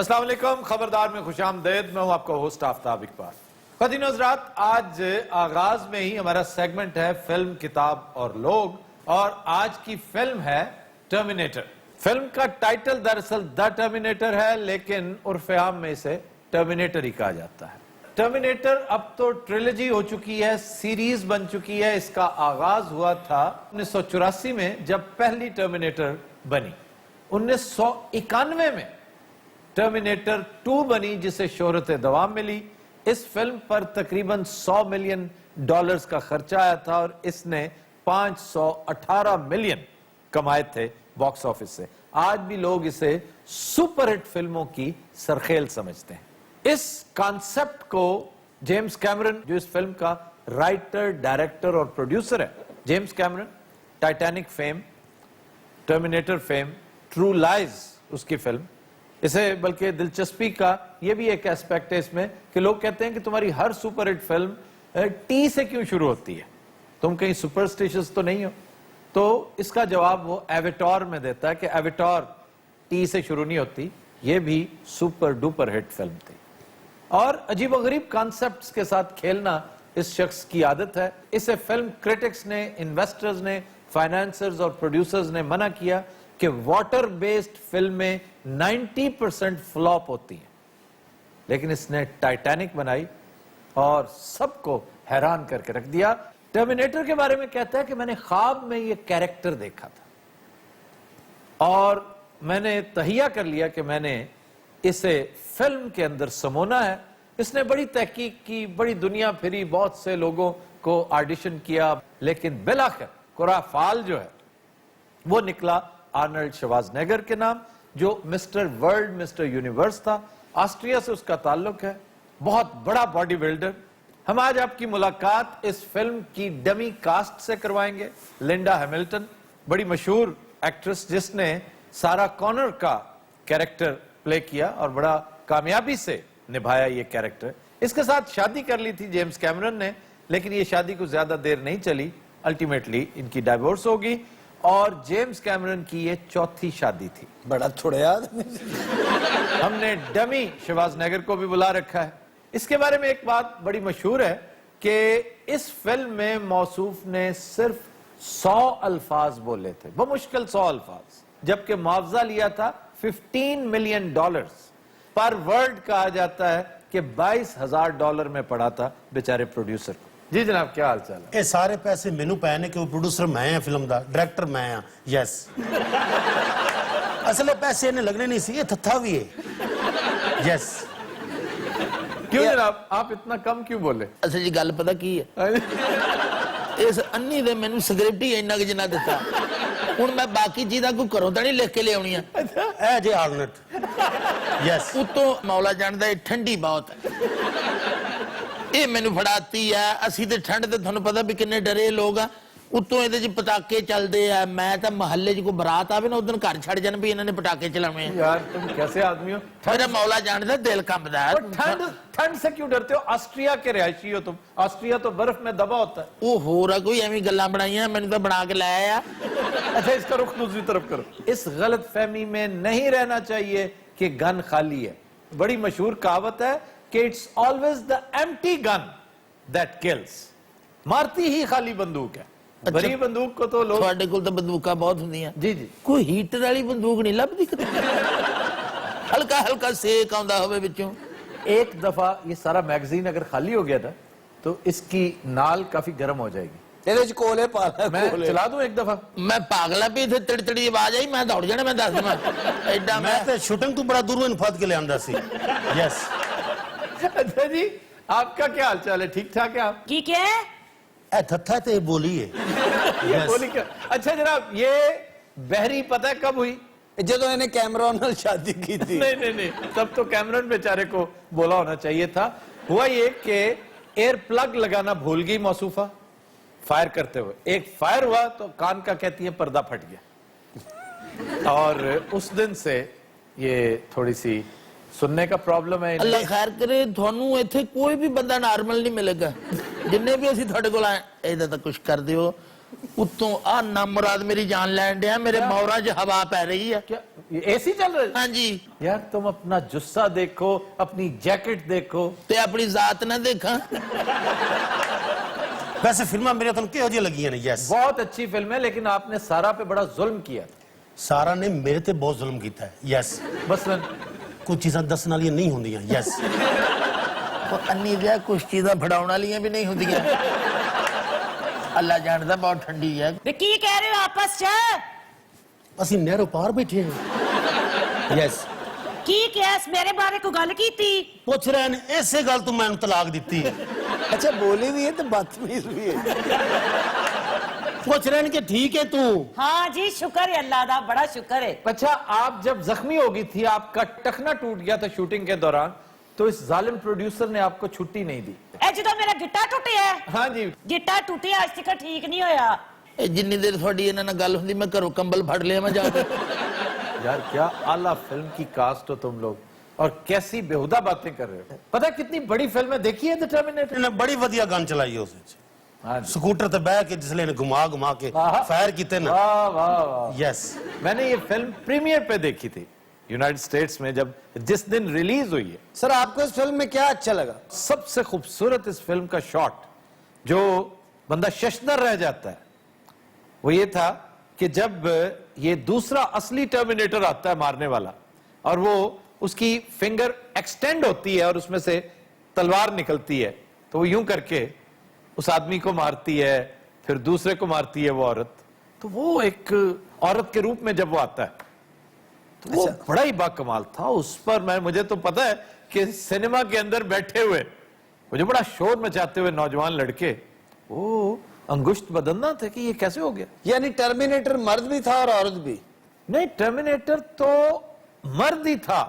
السلام علیکم، خبردار میں خوش آمدید. میں ہوں آپ کا ہوسٹ آفتاب اقبال. خواتین و حضرات، آج آغاز میں ہی ہمارا سیگمنٹ ہے فلم، کتاب اور لوگ، اور آج کی فلم ہے ٹرمینیٹر. فلم کا ٹائٹل دراصل دا ٹرمینیٹر ہے، لیکن عرف عام میں اسے ٹرمینیٹر ہی کہا جاتا ہے. ٹرمینیٹر اب تو ٹریلوجی ہو چکی ہے، سیریز بن چکی ہے. اس کا آغاز ہوا تھا 1984 میں جب پہلی ٹرمینیٹر بنی. 1991 میں ٹرمینیٹر 2 بنی جسے شہرت دوام ملی. اس فلم پر تقریباً $100 ملین کا خرچہ آیا تھا اور اس نے 518 ملین کمائے تھے باکس آفس سے. آج بھی لوگ اسے سپر ہٹ فلموں کی سرخیل سمجھتے ہیں. اس کانسیپٹ کو جیمز کیمرن، جو اس فلم کا رائٹر، ڈائریکٹر اور پروڈیوسر ہے، James Cameron, Titanic fame, Terminator fame, True Lies اس کی فلم. اسے بلکہ دلچسپی کا یہ بھی ایک ایسپیکٹ ہے اس میں کہ لوگ کہتے ہیں کہ تمہاری ہر سپر ہٹ فلم ٹی سے کیوں شروع ہوتی ہے، تم کہیں سپرسٹیشس تو نہیں ہو؟ تو اس کا جواب وہ ایویٹار میں دیتا ہے کہ ایویٹار ٹی سے شروع نہیں ہوتی، یہ بھی سپر ڈوپر ہٹ فلم تھی. اور عجیب و غریب کانسیپٹس کے ساتھ کھیلنا اس شخص کی عادت ہے. اسے فلم کرٹکس نے، انویسٹرز نے، فائنانسرز اور پروڈیوسرز نے منع کیا کہ واٹر بیسڈ فلمیں 90% فلاپ ہوتی ہیں. لیکن اس نے ٹائٹینک بنائی اور سب کو حیران کر کے رکھ دیا. ٹرمینیٹر کے بارے میں کہتا ہے کہ میں نے خواب میں یہ کیریکٹر دیکھا تھا اور میں نے تہیہ کر لیا کہ میں نے اسے فلم کے اندر سمونا ہے. اس نے بڑی تحقیق کی، بڑی دنیا پھری، بہت سے لوگوں کو آڈیشن کیا، لیکن بالآخر قرہ فعال جو ہے وہ نکلا آرنلڈ شوازنیگر کے نام، جو مسٹر ورلڈ، مسٹر یونیورس تھا. آسٹریا سے اس کا تعلق ہے، بہت بڑا باڈی بلڈر. ہم آج آپ کی ملاقات اس فلم کی ڈمی کاسٹ سے کروائیں گے. لنڈا ہیملٹن، بڑی مشہور ایکٹریس جس نے سارا کونر کا کیریکٹر پلے کیا اور بڑا کامیابی سے نبھایا یہ کیریکٹر. اس کے ساتھ شادی کر لی تھی جیمز کیمرن نے، لیکن یہ شادی کو زیادہ دیر نہیں چلی. الٹیمیٹلی ان کی ڈائیورس ہوگی اور جیمز کیمرن کی یہ چوتھی شادی تھی. بڑا تھوڑا یاد. ہم نے ڈمی شوازنیگر کو بھی بلا رکھا ہے. اس کے بارے میں ایک بات بڑی مشہور ہے کہ اس فلم میں موصوف نے صرف 100 الفاظ بولے تھے، بمشکل 100 الفاظ، جبکہ معاوضہ لیا تھا $15 ملین. پر ورڈ کہا جاتا ہے کہ $22,000 میں پڑا تھا بیچارے پروڈیوسر کو. جی جناب، کیا حال چال ہے؟ یہ سارے پیسے مینو پے نے کہ وہ پروڈیوسر میں ہیں فلم دا، ڈائریکٹر میں ہیں. یس اصل پیسے انہیں لگنے نہیں سی، یہ تھا بھی ہے. یس کیوں جناب آپ اتنا کم کیوں بولے؟ اصل جی گل پتہ کی ہے، اس انی دے مینوں سکرپٹ ہی اننا کہ جنہ دیتا ہوں میں باقی چیزاں کو کروں تو نہیں لکھ کے لے آنی ہیں. اے جے آرنٹ. یس اتوں مولا جاندا ہے ٹھنڈی بہت ہے، یہ مینوں پھڑاتی ہے. اسی تے ٹھنڈ تے تھانوں پتہ بھی کنے ڈرے لوگ ہیں. اتوں یہ پٹاکے چلتے ہیں. میں تو محلے کو برات آوے نا ادھر گھر چھڑ جان بھی انہوں نے پٹاکے چلاوے ہیں. یار تم کیسے آدمی ہو؟ میرا مولا جاندا دل کمبدا ہے. ٹھنڈ سے کیوں ڈرتے ہو؟ آسٹریا کے رہائشی ہو تم. آسٹریا تو برف میں دبا ہوتا ہے. وہ ہو رہا کوئی ایویں گلاں بنائیاں میں نے تو بنا کے لایا. اچھا اس کا رخ دوسری طرف کرو. اس غلط فہمی میں نہیں رہنا چاہیے کہ گن خالی ہے. بڑی مشہور کہاوت ہے کہ it's always the empty gun that kills. مارتی ہی خالی بندوق ہے. بڑی بندوق کو تو لوگ تھوڑے کول تو بندوقاں بہت ہوندیاں. جی جی کوئی ہیٹر والی بندوق نہیں لبدی کتے ہلکا ہلکا سیک آندا ہوے وچوں. ایک دفعہ یہ سارا میگزین اگر خالی ہو گیا تھا تو اس کی نال کافی گرم ہو جائے گی. یہ کولے پالا میں چلا دوں ایک دفعہ؟ میں پاگلا بھی تھے تڑ تڑی آواز آئی میں دوڑ جانا. میں دس دوں ایڈا میں تے شوٹنگ تو بڑا دوروں انفاد کے لے آندا سی. یس اچھا جی، آپ کا کیا حال چال ہے؟ ٹھیک ٹھاک ہے آپ؟ کی کیا ہے؟ اے تھا تے بولی ہے. یہ بولی کیا؟ اچھا جناب، یہ بحری پتہ ہے کب ہوئی؟ جدو انہیں کیمرون نال شادی کی تھی. نہیں تب تو کیمرون بیچارے کو بولا ہونا چاہیے تھا. ہوا یہ کہ ایئر پلگ لگانا بھول گئی موصوفہ فائر کرتے ہوئے. ایک فائر ہوا تو کان کا کہتی ہے پردہ پھٹ گیا اور اس دن سے یہ تھوڑی سی سننے کا پرابلم ہے. اللہ خیر کرے تھانوں ایتھے کوئی بھی بندہ نارمل نہیں ملے گا. جننے بھی اسی تھوڑے کول آئے ایدا تا کچھ کر دیو. اتوں نامراد میری جان لین ڈیا. میرے مورا ہوا پی رہی ہے. ये एसी चल रहा है? हाँ जी। यार तुम अपना जुस्सा देखो, अपनी जैकेट देखो। ते अपनी जात ना देखा। वैसे फिल्मां मेरे ਤੁਹਾਨੂੰ ਕਿਹੋ ਜਿਹੀਆਂ ਲੱਗੀਆਂ ਨੇ? ਯੈਸ, बहुत अच्छी फिल्म है, लेकिन आपने सारा पे बड़ा जुल्म किया। ਸਾਰਾ ਨੇ ਮੇਰੇ ਤੇ ਬਹੁਤ ਜ਼ੁਲਮ ਕੀਤਾ ਹੈ। ਯੈਸ, मसलन ਕੁਝ ਚੀਜ਼ਾਂ ਦੱਸਣ ਵਾਲੀਆਂ ਨਹੀਂ ਹੁੰਦੀਆਂ। ਯੈਸ, ਉਹ ਅੰਨੀ ਜਿਹਾ ਕੁਛ ਚੀਜ਼ਾਂ ਫੜਾਉਣ ਵਾਲੀਆਂ ਵੀ ਨਹੀਂ ਹੁੰਦੀਆਂ। ਅੱਲਾ ਜਾਣਦਾ ਬਹੁਤ ਠੰਡੀ ਹੈ। ਵੇ ਕੀ ਕਹਿ ਰਹੇ ਹੋ ਆਪਸ ਚ? ਅਸੀਂ ਨਹਿਰੋਂ ਪਾਰ ਬੈਠੇ ਹਾਂ। ਯੈਸ, ਕੀ ਕਿਹਾ ਇਸ ਮੇਰੇ ਬਾਰੇ ਕੋਈ ਗੱਲ ਕੀਤੀ? ਪੁੱਛ ਰਹੇ ਨੇ ਇਸੇ ਗੱਲ ਤੋਂ ਮੈਨੂੰ ਤਲਾਕ ਦਿੱਤੀ। अच्छा बोली भी है तो बदतमीज भी है। ਪੁੱਛ ਰਹੇ ਨੇ ਕਿ ਠੀਕ ਹੈ ਤੂੰ? हाँ जी, शुक्र है अल्लाह दा, बड़ा शुक्र है। अच्छा, आप जब जख्मी हो गई थी, आपका टखना टूट गया था शूटिंग के दौरान, तो इस जालिम प्रोड्यूसर ने आपको छुट्टी नहीं दी। ए ਜਦੋਂ ਮੇਰਾ ਗਿੱਟਾ ਟੁੱਟਿਆ ਹੈ, हाँ जी, ਗਿੱਟਾ ਟੁੱਟਿਆ ਅੱਜ ਤੱਕ ਠੀਕ ਨਹੀਂ ਹੋਇਆ। ਇਹ ਜਿੰਨੀ ਦੇਰ ਤੁਹਾਡੀ ਇਹਨਾਂ ਨਾਲ ਗੱਲ ਹੁੰਦੀ ਮੈਂ ਘਰੋਂ ਕੰਬਲ ਫੜ ਲਿਆ ਮੈਂ ਜਾ ਕੇ। यार क्या आला फिल्म की कास्ट हो तुम लोग, और कैसी बेहुदा बातें कर रहे हो। पता है कितनी बड़ी फिल्म है, देखी है द टर्मिनेटर? ਇਹਨੇ ਬੜੀ ਵਧੀਆ ਗਨ ਚਲਾਈ ਉਸ ਵਿੱਚ। हाँ जी, ਸਕੂਟਰ ਤੇ ਬਹਿ ਕੇ ਜਿਸਲੇ ਨੇ ਘੁਮਾ ਘੁਮਾ ਕੇ ਆਹਾ। ਫਾਇਰ ਕੀਤੇ ਨਾ। वाह वाह वाह। ਯੈਸ, मैंने ये फिल्म प्रीमियर पे देखी थी यूनाइटेड स्टेट्स में, जब जिस दिन रिलीज हुई है। सर आपको इस फिल्म में क्या अच्छा लगा? सबसे खूबसूरत इस फिल्म का शॉट, जो बंदा शशदर रह जाता है, वो ये था कि जब ये दूसरा असली टर्मिनेटर आता है मारने वाला, और वो उसकी फिंगर एक्सटेंड होती है और उसमें से तलवार निकलती है, तो वो यूं करके उस आदमी को मारती है, फिर दूसरे को मारती है वो औरत। तो वो एक औरत के रूप में जब वो आता है, तो वो बड़ा ही बाकमाल था। उस पर मुझे तो पता है कि सिनेमा के अंदर बैठे हुए वो जो बड़ा शोर मचाते हुए नौजवान लड़के, वो अंगुष्ठ बदलना थे कि ये कैसे हो गया। यानी टर्मिनेटर मर्द भी था और औरत भी? नहीं, टर्मिनेटर तो मर्द ही था,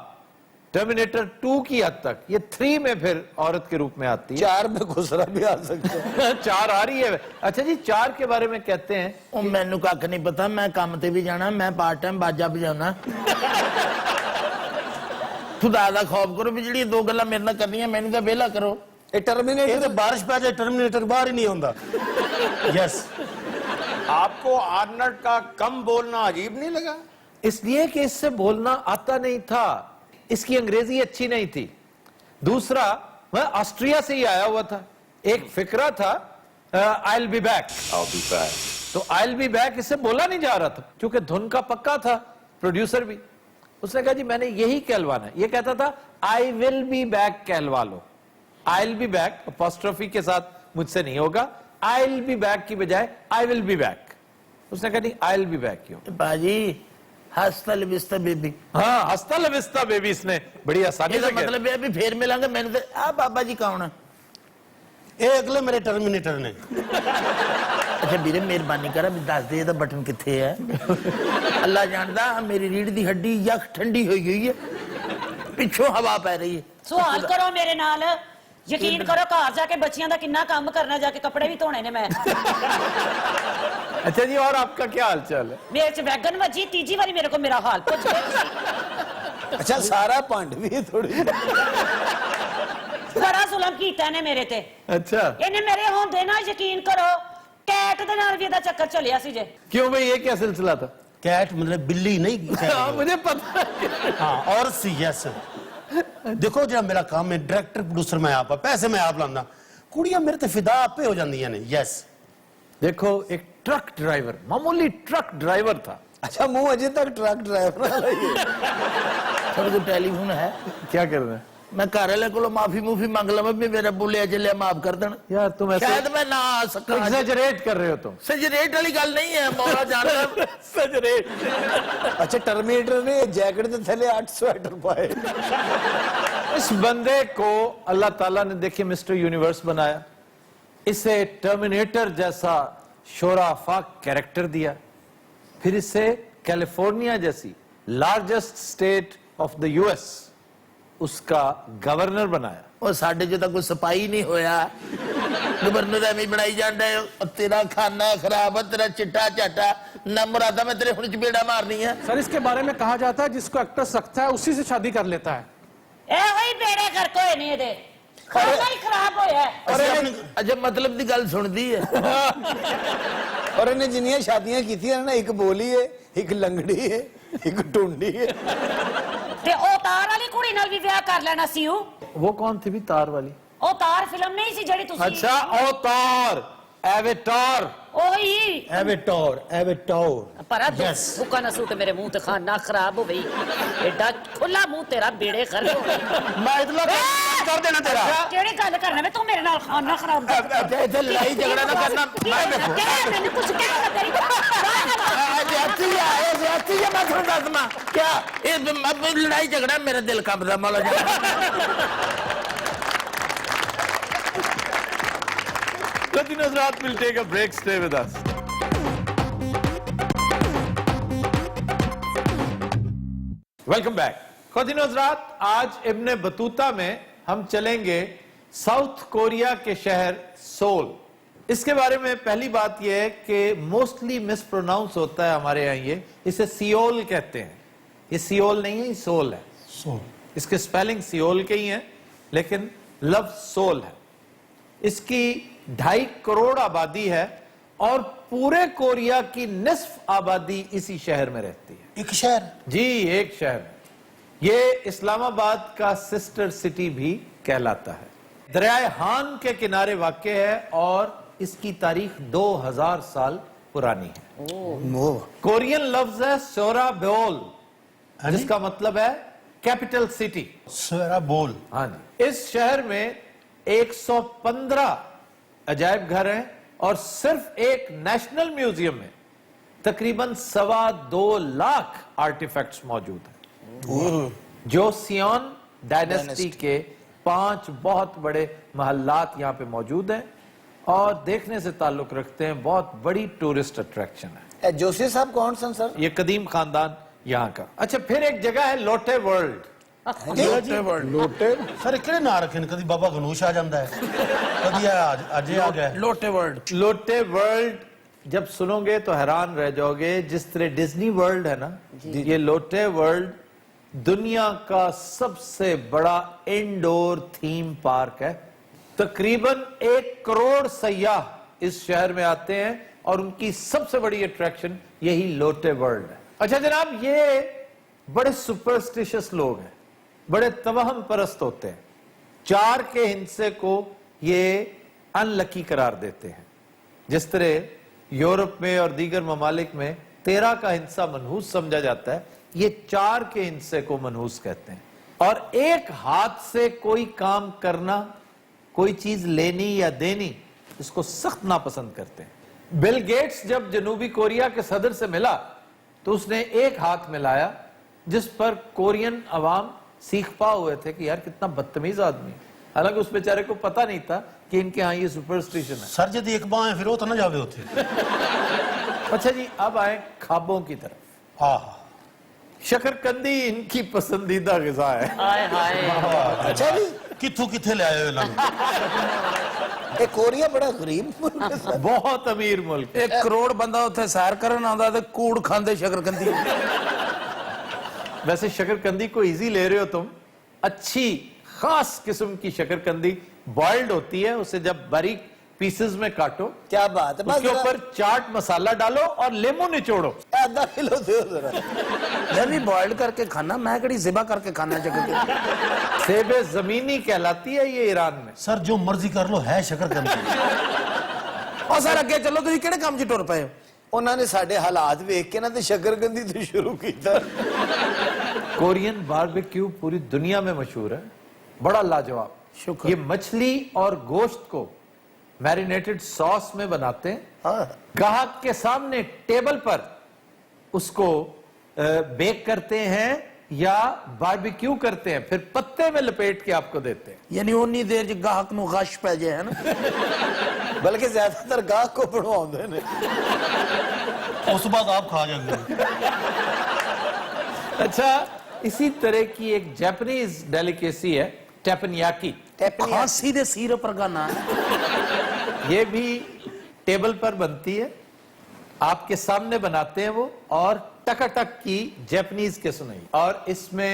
टर्मिनेटर 2 की हद तक। ये 3 में फिर औरत के रूप में आती है। 4 में घुसरा भी आ सकता है। 4 आ रही है। अच्छा जी, 4 के बारे में कहते हैं, ਉਹ ਮੈਨੂੰ ਕੱਖ ਨਹੀਂ ਪਤਾ, ਮੈਂ ਕੰਮ ਤੇ ਵੀ ਜਾਣਾ, ਮੈਂ ਪਾਰਟ ਟਾਈਮ ਬਾਜਾ ਵਜਾਉਣਾ। ਖੁਦਾ ਦਾ ਖੌਫ ਕਰੋ ਵੀ ਜਿਹੜੀਆਂ ਦੋ ਗੱਲਾਂ ਮੇਰੇ ਨਾਲ ਕਰਨੀਆਂ ਮੈਨੂੰ ਤਾਂ ਵਿਹਲਾ ਕਰੋ। ये ਇਹ टर्मिनेटर ਤੇ ਬਾਰਿਸ਼ ਪੈ ਜਾਏ ਟਰਮੀਨੇਟਰ ਬਾਹਰ ਹੀ ਨਹੀਂ ਆਉਂਦਾ। ਯੈਸ, आपको आर्नल्ड का कम बोलना अजीब नहीं लगा? इसलिए कि इससे बोलना आता नहीं था, इसकी अंग्रेजी अच्छी नहीं थी। दूसरा, वह ऑस्ट्रिया से ही आया हुआ था। एक फिक्रा था आई विल बी बैक, तो आई विल बी बैक इससे बोला नहीं जा रहा था, क्योंकि धुन का पक्का था प्रोड्यूसर भी। उसने कहा जी मैंने यही कहलवाना है। ये कहता था आई विल बी बैक कहलवा लो। I will be back apostrophe के साथ मुझसे नहीं होगा, आई विल बी बैक की बजाय आई विल बी बैक। उसने कहा नहीं, आई विल बी बैक क्यों? ਬਾਜੀ ਹਸਤਾ ਲਵਿਸਤਾ ਬੇਬੀ। हाँ, हस्ता लविस्ता बेबी इसने बड़ी आसानी ਇਹਦਾ से कह- ਮਤਲਬ ਇਹ ਵੀ ਫੇਰ ਮਿਲਾਂਗੇ ਮੈਨੂੰ ਤੇ ਆ ਬਾਬਾ ਜੀ ਕੌਣ ਆ? ਇਹ ਅਗਲੇ ਮੇਰੇ ਟਰਮੀਨੇਟਰ ਨੇ। ਅੱਛਾ ਵੀਰੇ ਮਿਹਰਬਾਨੀ ਕਰ ਵੀ ਦੱਸ ਦੇ ਇਹਦਾ ਬਟਨ ਕਿੱਥੇ ਹੈ। ਅੱਲਾ ਜਾਣਦਾ ਮੇਰੀ ਰੀੜ ਦੀ ਹੱਡੀ ਯਖ ਠੰਡੀ ਹੋਈ ਹੋਈ ਹੈ, ਪਿੱਛੋਂ ਹਵਾ ਪੈ ਰਹੀ ਹੈ। ਸਵਾਲ ਕਰੋ ਮੇਰੇ ਨਾਲ, ਯਕੀਨ ਕਰੋ ਘਰ ਜਾ ਕੇ ਬੱਚਿਆਂ ਦਾ ਕਿੰਨਾ ਕੰਮ ਕਰਨਾ, ਜਾ ਕੇ ਕੱਪੜੇ ਵੀ ਧੋਣੇ ਨੇ ਮੈਂ। अच्छा जी, और आपका क्या हाल चाल है? ਮੇਰੇ ਚ ਵੈਗਨ ਵੱਜੀ, ਤੀਜੀ ਵਾਰੀ ਮੇਰੇ ਕੋ ਮੇਰਾ ਹਾਲ ਪੁੱਛ ਗਏ ਤੁਸੀਂ। अच्छा सारा पंड भी है थोड़ी। ਬੜਾ ਜ਼ੁਲਮ ਕੀਤਾ ਇਹਨੇ ਮੇਰੇ ਤੇ। अच्छा, ਇਹਨੇ ਮੇਰੇ ਹੁੰਦੇ ਨਾ, ਯਕੀਨ ਕਰੋ ਕੈਟ ਦੇ ਨਾਲ ਵੀ ਇਹਦਾ ਚੱਕਰ ਚੱਲਿਆ ਸੀ ਜੇ। क्यों भाई, ये क्या सिलसिला था? ਕੈਟ ਮਤਲਬ ਬਿੱਲੀ ਨਹੀਂ। हाँ, मुझे पता है। ਹਾਂ, ਔਰਤ ਸੀ। ਯੈਸ, ਦੇਖੋ ਜਿਹੜਾ ਮੇਰਾ ਕੰਮ ਹੈ ਡਾਇਰੈਕਟਰ ਪ੍ਰੋਡਿਊਸਰ ਮੈਂ ਆਪ ਆ, ਪੈਸੇ ਮੈਂ ਆਪ ਲਾਉਂਦਾ, ਕੁੜੀਆਂ ਮੇਰੇ ਤੇ ਫਿਦਾ ਆਪੇ ਹੋ ਜਾਂਦੀਆਂ ਨੇ। ਯੈਸ, देखो, एक ट्रक ड्राइवर, मामूली ट्रक ड्राइवर था। अच्छा मुंह अजय तक ट्रक ड्राइवर वाला ही है। ਤੁਹਾਡੇ ਕੋਲ ਟੈਲੀਫੋਨ ਹੈ? क्या कर रहे हैं ਮੈਂ ਘਰ ਵਾਲੇ ਕੋਲੋਂ ਮਾਫੀ ਮੂਫੀ ਮੰਗ ਲਵਾਂ ਵੀ ਮੇਰਾ ਬੋਲਿਆ ਚੱਲਿਆ ਮਾਫ ਕਰ ਦੇਣ। यार? तुम ऐसे ਸ਼ਾਇਦ ਮੈਂ ਨਾ ਆ ਸਕਾਂ। एग्जैजरेट कर रहे हो तुम। ਸਜਰੇਟ ਵਾਲੀ ਗੱਲ ਨਹੀਂ ਹੈ, ਮੌਲਾ ਜਾਣਦਾ। एग्जैजरेट। अच्छा टर्मिनेटर ने जैकेट के थले 8 स्वेटर पाए। इस बंदे को अल्लाह ताला ने देखिए मिस्टर यूनिवर्स बनाया, इसे टर्मिनेटर जैसा शोराफाक कैरेक्टर दिया, फिर इसे कैलिफोर्निया जैसी largest state of the US उसका गवर्नर बनाया। ਉਹ ਸਾਡੇ ਚ ਤਾਂ ਕੋਈ ਸਪਾਈ ਨਹੀਂ ਹੋਇਆ, ਗਵਰਨਰ ਐਵੇਂ ਹੀ ਬਣਾਈ ਜਾਂਦਾ ਹੈ। ਉਹ ਤੇਰਾ ਖਾਨਾ ਖਰਾਬ ਹੈ, ਤੇਰਾ ਚਿੱਟਾ ਝਾਟਾ ਨਾ ਮੁਰਾਦਾ, ਮੈਂ ਤੇਰੇ ਹੁਣ ਚਪੇੜਾ ਮਾਰਨੀ ਹੈ। सर इसके बारे में कहा जाता है जिसको एक्ट्रेस रखता है उसी से शादी कर लेता है। ਇਹੋ ਹੀ ਬੇੜੇ ਕਰ ਕੋਈ ਨਹੀਂ ਇਹਦੇ, ਖਾਣਾ ਹੀ ਖਰਾਬ ਹੋਇਆ ਹੈ। ਅਸੀਂ ਆਪਣੀ ਅੱਛਾ ਮਤਲਬ ਦੀ ਗੱਲ ਸੁਣਦੀ ਹੈ। और इन्हें जिन्नियां शादियां की थी ना, एक बोली है, एक लंगड़ी है, एक टुंडी है ਤੇ ਉਹ ਤਾਰ ਵਾਲੀ ਕੁੜੀ ਨਾਲ ਵੀ ਵਿਆਹ ਕਰ ਲੈਣਾ ਸੀ वो कौन थी भी तार वाली? ਉਹ ਤਾਰ ਫਿਲਮ ਨਹੀਂ ਸੀ ਜਿਹੜੀ ਤੁਸੀਂ अच्छा अवतार, एवेटार। ਉਹੀ एवेटोर ਪਰ ਬੁੱਕਾ ਨਾ ਸੂਟ ਮੇਰੇ ਮੂੰਹ ਤੇ ਖਾਣਾ ਖਰਾਬ ਹੋ ਗਈ ਐਡਾ ਖੁੱਲਾ ਮੂੰਹ ਤੇਰਾ ਬੇੜੇ ਖਰ ਹੋ ਗਏ मैं इतना कर देना तेरा ਕਿਹੜੀ ਗੱਲ ਕਰਨਾ ਮੈਂ ਤੂੰ ਮੇਰੇ ਨਾਲ ਖਾਣਾ ਖਰਾਬ ਕਰ ਇੱਥੇ ਲੜਾਈ ਝਗੜਾ ਨਾ ਕਰਨਾ ਮੈਂ ਵੇਖੋ ਮੈਨੂੰ ਕੁਝ ਕਹਿਣਾ ਤੇਰੀ ਜ਼ਿਆਦਤੀ ਹੈ ਜ਼ਿਆਦਤੀ ਹੈ ਮੈਂ ਤੁਹਾਨੂੰ ਦੱਸਣਾ ਕਿਆ ਇਹ ਲੜਾਈ ਝਗੜਾ ਮੇਰਾ ਦਿਲ ਕੰਬਦਾ ਮੌਲਾ ਜੀ Latin Hazrat will take a break. Stay with us. Welcome back. ख़वातीन हज़रात, आज इब्न बतूता में हम चलेंगे साउथ कोरिया के शहर सोल। इसके बारे में पहली बात यह है कि मोस्टली मिसप्रोनाउंस होता है हमारे यहाँ, ये इसे सियोल कहते हैं। ये सियोल नहीं है, ये सोल है। इसके स्पेलिंग सियोल के ही हैं, लेकिन लफ्ज सोल है। इसकी 2.5 करोड़ आबादी है और पूरे कोरिया की निस्फ आबादी इसी शहर में रहती है। एक शहर जी, एक शहर में। ये इस्लामाबाद का सिस्टर सिटी भी कहलाता है। दरियाए हान के किनारे वाक़े है और इसकी तारीख 2000 साल पुरानी है। कोरियन लफ्ज है सोराबोल, जिसका मतलब है कैपिटल सिटी। सरा बोल। हाँ जी। इस शहर में 115 अजायब घर हैं और सिर्फ एक नेशनल म्यूजियम में तकरीबन 2.25 लाख आर्टिफैक्ट्स मौजूद हैं, जो सियोन डायनेस्टी के 5 बहुत बड़े महल्लात यहाँ पे मौजूद हैं और देखने से ताल्लुक रखते हैं। बहुत बड़ी टूरिस्ट अट्रैक्शन है। जोशी साहब कौन सन सर? ये कदीम खानदान यहाँ का। अच्छा, फिर एक जगह है लोटे वर्ल्ड। लोटे सर किहड़े ना रखे ने? कदी बाबा गनूश आ जाता है, कदी अजय आ गया। ਲੋਟੇ ਵਰਲਡ लोटे वर्ल्ड जब सुनोगे तो हैरान रह जाओगे। जिस तरह डिज्नी वर्ल्ड है ना, ये लोटे वर्ल्ड दुनिया का सबसे बड़ा इंडोर थीम पार्क है। तकरीबन 1 करोड़ सयाह इस शहर में आते हैं और उनकी सबसे बड़ी अट्रैक्शन यही लोटे वर्ल्ड है। अच्छा जनाब, ये बड़े सुपरस्टिशियस लोग हैं, बड़े तवहम परस्त होते हैं। 4 के हिस्से को ये अनलकी करार देते हैं। जिस तरह यूरोप में और दीगर ममालिक में 13 का हिस्सा मनहूस समझा जाता है, ये 4 के हिस्से को मनहूस कहते हैं। और एक हाथ से कोई काम करना, कोई चीज लेनी या देनी, इसको सख्त नापसंद करते हैं। बिल गेट्स जब जनूबी कोरिया के सदर से मिला तो उसने एक हाथ मिलाया, जिस पर कोरियन अवाम सीख पा हुए थे कि यार कितना बदतमीज आदमी है। हालांकि उस बेचारे को पता नहीं था कि इनके यहाँ ये सुपरस्टिशन है। सर जब एक बार फिर वो तो ना जावे होते। अच्छा जी, अब आए खाबों की तरफ। हाँ शकरकंदी इनकी पसंदीदा ग़िज़ा है। ਹਾਏ ਹਾਏ अच्छा जी किथों किथे ले आए हो इन्होंने? ਇਹ ਕੋਰੀਆ ਬੜਾ ਗਰੀਬ ਮੁਲਕ ਹੈ ਸਰ। बहुत अमीर मुल्क है। 1 ਕਰੋੜ ਬੰਦਾ ਉੱਥੇ ਸੈਰ ਕਰਨ ਆਉਂਦਾ ਤੇ ਕੂੜ ਖਾਂਦੇ ਸ਼ਕਰਕੰਦੀ वैसे शकरकंदी को इजी ले रहे हो तुम। अच्छी खास किस्म की शकरकंदी बॉइल्ड होती है, उसे जब बारीक पीसेस में काटो, क्या बात है। उसके ऊपर चाट मसाला डालो और लेमू निचोड़ो। आधा किलो दे जरा। ਮੈਂ ਵੀ ਬੋਇਲਡ ਕਰਕੇ ਖਾਣਾ, ਮੈਂ ਕਿਹੜੀ ਜ਼ਿਬਾ ਕਰਕੇ ਖਾਣਾ ਸ਼ਕਰਕੰਦੀ सेबे जमीनी कहलाती है ये ईरान में। सर जो मर्जी कर लो है शकरकंदी। ਉਹ ਸਰ ਅੱਗੇ ਚੱਲੋ, ਤੁਸੀਂ ਕਿਹੜੇ ਕੰਮ 'ਚ ਟੁਰ ਪਏ ਹੋ? ਉਹਨਾਂ ਨੇ ਸਾਡੇ ਹਾਲਾਤ ਵੇਖ ਕੇ ਨਾ ਤੇ ਸ਼ਕਰਕੰਦੀ ਤੋਂ ਸ਼ੁਰੂ ਕੀਤਾ। कोरियन बारबेक्यू पूरी दुनिया में मशहूर है, बड़ा लाजवाब। शुक्र। ये मछली और गोश्त को मैरिनेटेड सॉस में बनाते हैं, हाँ ग्राहक के सामने टेबल पर उसको बेक करते हैं या बारबेक्यू करते हैं, फिर पत्ते में लपेट के आपको देते हैं। ਯਾਨੀ ਉਨੀ ਦੇਰ 'ਚ ਗਾਹਕ ਨੂੰ ਗਸ਼ ਪੈ ਜਾਏ ਹੈ ਨਾ। ਬਲਕਿ ਜ਼ਿਆਦਾਤਰ ਗਾਹਕ ਕੋ ਬਣਵਾਉਂਦੇ ਨੇ। उस बाद आप खा जाएंगे। अच्छा, इसी तरह की एक जापानीज डेलिकेसी है टेपनयाकी। ਖਾਂਸੀ ਦੇ ਸੀਰਪ ਵਰਗਾ ਨਾਂ ਹੈ। ये भी टेबल पर बनती है, आपके सामने बनाते हैं वो, और टकाटक की जापानीज के सुनाई। और इसमें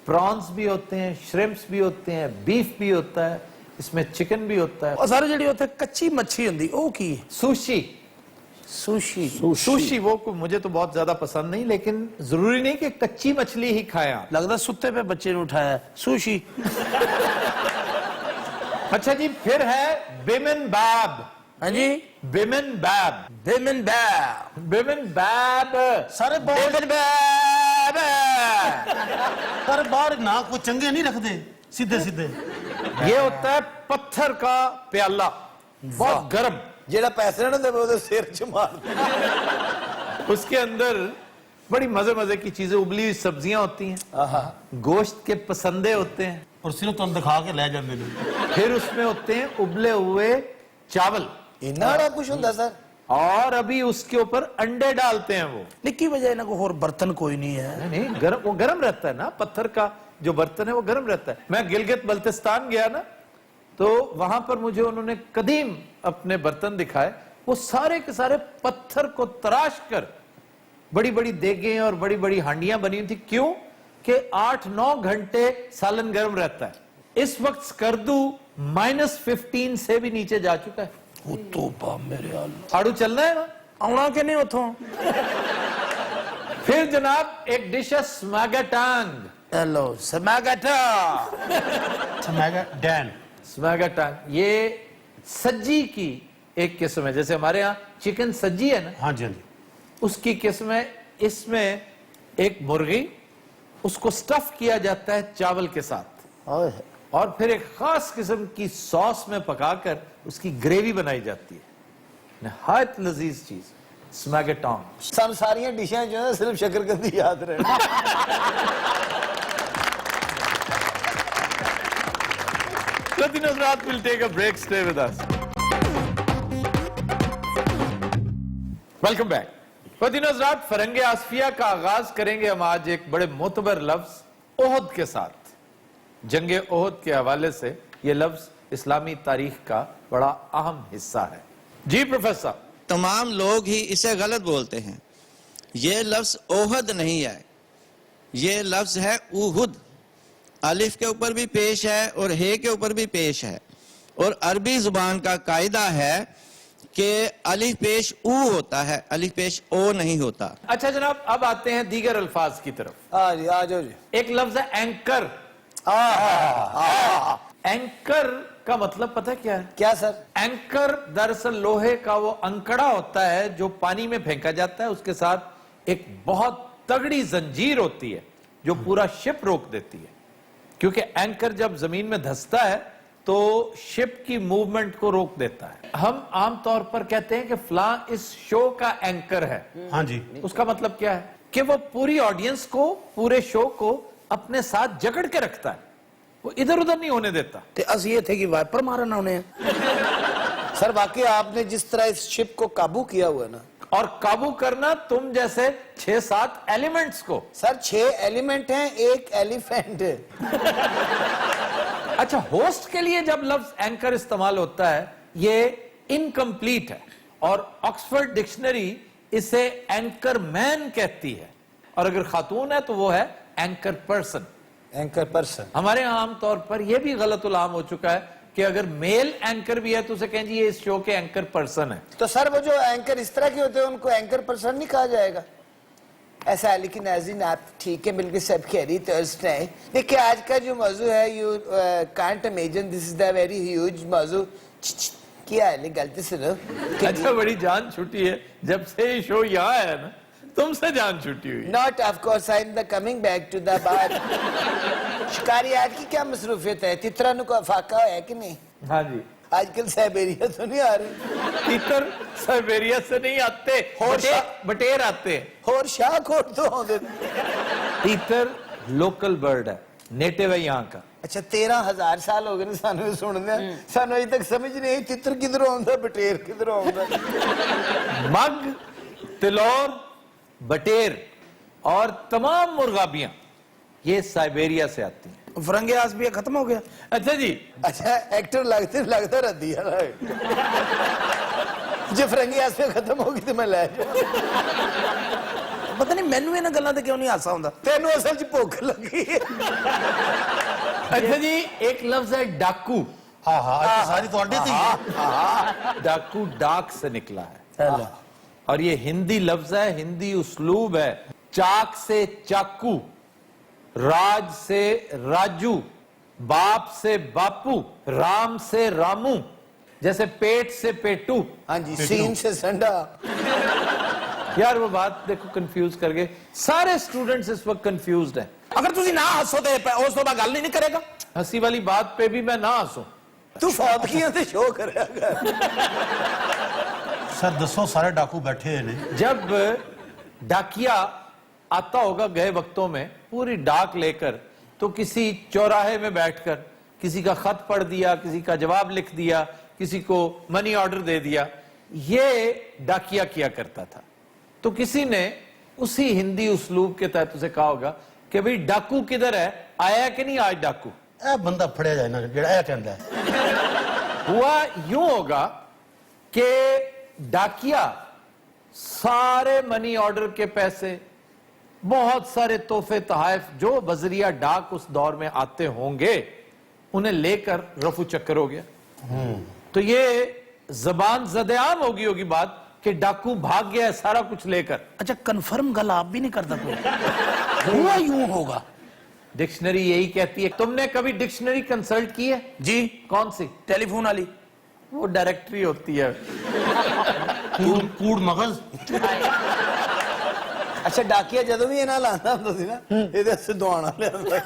प्रॉन्स भी होते हैं, श्रिम्प्स भी होते हैं, बीफ भी होता है, इसमें चिकन भी होता है। ਉਹ ਸਰ ਜਿਹੜੀ ਉੱਥੇ ਕੱਚੀ ਮੱਛੀ ਹੁੰਦੀ ਉਹ ਕੀ ਹੈ? सुशी सुशी सुशी वो मुझे तो बहुत ज्यादा पसंद नहीं, लेकिन जरूरी नहीं कि कच्ची मछली ही खाएं आप। लगता सुत्ते पे बच्चे ने उठाया सुशी। अच्छा जी, फिर है बिबिम्बाप। हाँ जी, बिबिम्बाप। बिबिम्बाप। बिबिम्बाप सारे बाहर बिबिम्बाप। सारे बाहर ना कोई चंगे नहीं रखते, सीधे सीधे। ये होता है पत्थर का प्याला, बहुत गर्म। जेड़ा पैसे ना दे वो सिर च मार दे। उसके अंदर बड़ी मजे मजे की चीजें, उबली हुई सब्जियां होती हैं, गोश्त के पसंदे होते हैं, और सिर्फ तुम दिखा के ले जाते हैं। फिर उसमें होते हैं उबले हुए चावल, इन्ना बड़ा कुछ होता सर। और अभी उसके ऊपर अंडे डालते हैं वो। निक्की वजह इन्हें को और बर्तन कोई नहीं है। नहीं, गरम, वो गरम रहता है ना, पत्थर का जो बर्तन है वो गरम रहता है। मैं गिलगित बल्तिस्तान गया ना, तो वहां पर मुझे उन्होंने कदीम अपने बर्तन दिखाए, वो सारे के सारे पत्थर को तराश कर बड़ी बड़ी देगें और बड़ी बड़ी हांडियां बनी हुई थी। क्यों? कि 8-9 घंटे सालन गर्म रहता है। इस वक्त स्कर्दू -15 से भी नीचे जा चुका है। वो तो बा मेरे अल्लाह, आड़ू चलना है ना, आना के नहीं उठो। फिर जनाब एक डिश है स्मैगेटांग। हेलो समागता। डैन स्मैगेटांग ये सज्जी की एक किस्म है, जैसे हमारे यहाँ चिकन सज्जी है ना, हाँ जी हाँ जी। उसकी किस्म है। इसमें एक मुर्गी, उसको स्टफ किया जाता है चावल के साथ, और फिर एक खास किस्म की सॉस में पकाकर उसकी ग्रेवी बनाई जाती है। नहायत लजीज चीज स्मैगेटांग। सन सारियां डिशें जो है सिर्फ शकरकंदी याद रहे। Latin Hazrat will take a break. Stay with us. Welcome back. Latin Hazrat, फरंगे आसफिया का आगाज करेंगे हम आज एक बड़े मोतबर लफ्ज ओहद के साथ। जंगे ओहद के हवाले से ये लफ्ज इस्लामी तारीख का बड़ा अहम हिस्सा है। जी प्रोफेसर। तमाम लोग ही इसे गलत बोलते हैं। ये लफ्ज ओहद नहीं है, ये लफ्ज है उहुद। अलिफ के ऊपर भी पेश है और हे के ऊपर भी पेश है, और अरबी जुबान का कायदा है कि अलिफ पेश ऊ होता है, अलिफ पेश ओ नहीं होता। अच्छा जनाब, अब आते हैं दीगर अल्फाज की तरफ। आ जी, आ जाओ जी। एक लफ्ज है एंकर। एंकर का मतलब पता है क्या है? क्या सर? एंकर दरअसल लोहे का वो अंकड़ा होता है जो पानी में फेंका जाता है, उसके साथ एक बहुत तगड़ी जंजीर होती है जो पूरा शिप रोक देती है। क्योंकि एंकर जब जमीन में धंसता है तो शिप की मूवमेंट को रोक देता है। हम आम तौर पर कहते हैं कि फलां इस शो का एंकर है। हाँ जी। उसका मतलब क्या है? कि वो पूरी ऑडियंस को, पूरे शो को अपने साथ जकड़ के रखता है, वो इधर उधर नहीं होने देता। ते अस ये थे कि वाइपर मारना उन्हें। सर वाकई आपने जिस तरह इस शिप को काबू किया हुआ है ना, और काबू करना तुम जैसे 6-7 एलिमेंट्स को। सर 6 एलिमेंट हैं, एक एलिफेंट है। अच्छा, होस्ट के लिए जब लफ्ज एंकर इस्तेमाल होता है ये इनकम्प्लीट है, और ऑक्सफोर्ड डिक्शनरी इसे एंकर मैन कहती है, और अगर खातून है तो वो है एंकर पर्सन। Anchor person. हमारे यहाँ आमतौर पर यह भी गलत उलाम हो चुका है कि अगर मेल एंकर भी है तो उसे कहें जी ये इस शो के एंकर पर्सन है। तो सर वो जो एंकर इस तरह के होते हैं उनको एंकर पर्सन नहीं कहा जाएगा? ऐसा है, लेकिन नाज़रीन आप ठीक है, बिल्कुल सब खैरियत है। देखिए आज का जो मौजू है, you can't imagine, this is the very huge मौजू। क्या है, गलती सुनो। अच्छा, बड़ी जान छुट्टी है जब से ये शो यहाँ है ना, तुमसे जान छुट्टी हुई। Not of course, I am the coming back to the bar. शिकारी आज की क्या मसरूफियत है? तितरानु को फाका है कि नहीं? हाँ जी। आजकल साइबेरिया तो नहीं आ रही। तीतर साइबेरिया से नहीं आते, बटेर आते हैं। और शाहकोट तो होंगे। तीतर लोकल बर्ड है, नेटिव है यहाँ का। अच्छा 13,000 साल हो गए सानू सुनने, सानू अभी तक समझ नहीं आई तितर किधरों आंदा, बटेर किधरों आंदा। मग, तिलौर, बटेर और तमाम मुर्गाबियां ये साइबेरिया से आती हैं। फरंगे आसबिया खत्म हो गया। अच्छा जी। अच्छा एक्टर लगता रहती है जो फरंगी आसबिया खत्म होगी तो मैं ले पता नहीं मैनू इन्हां गल्लां ते क्यों नहीं हासा हुंदा। तेनू असल च भुख लगी है। अच्छा जी, एक लफ्ज है डाकू। हाँ हाँ, सारी तो अड्डे थी। डाकू डाक से निकला है। और ये हिंदी लफ्ज है, हिंदी उसलूब है। चाक से चाकू, राज से राजू, बाप से बापू, राम से रामू, जैसे पेट से पेटू। हाँ जी, सीन से संडा। यार वो बात देखो कंफ्यूज कर गए सारे स्टूडेंट्स, इस वक्त कंफ्यूज्ड हैं। अगर तुसी ना हसो ते उस तो बाद गल नहीं करेगा। हंसी वाली बात पे भी मैं ना हंसूं। तू फौदगियां ते शो करेगा। सर दसो सारे डाकू बैठे ने, जब डाकिया आता होगा गए वक्तों में पूरी डाक लेकर, तो किसी चौराहे में बैठकर किसी का खत पढ़ दिया, किसी का जवाब लिख दिया, किसी को मनी ऑर्डर दे दिया, ये डाकिया किया करता था। तो किसी ने उसी हिंदी उसलूब के तहत उसे कहा होगा कि भाई डाकू किधर है, आया कि नहीं आज डाकू। ए बंदा फड़िया जाए ना जेड़ा ए कहंदा है। हुआ यूं होगा कि डाकिया सारे मनी ऑर्डर के पैसे, बहुत सारे तोहफे तोहफ जो बजरिया डाक उस दौर में आते होंगे, उन्हें लेकर रफू चक्कर हो गया। तो ये जबान ज़द-ए-आम होगी बात कि डाकू भाग गया है सारा कुछ लेकर। अच्छा, कंफर्म गल आप भी नहीं करता कोई। हुआ यूं होगा। डिक्शनरी यही कहती है। तुमने कभी डिक्शनरी कंसल्ट की है? जी। कौन सी? टेलीफोन वाली। वो डायरेक्टरी होती है। कूड़ मगज। अच्छा, डाकिया जदों भी इन्हां लांदा हुंदा सी ना, इहदे अस दुआना लियांदा।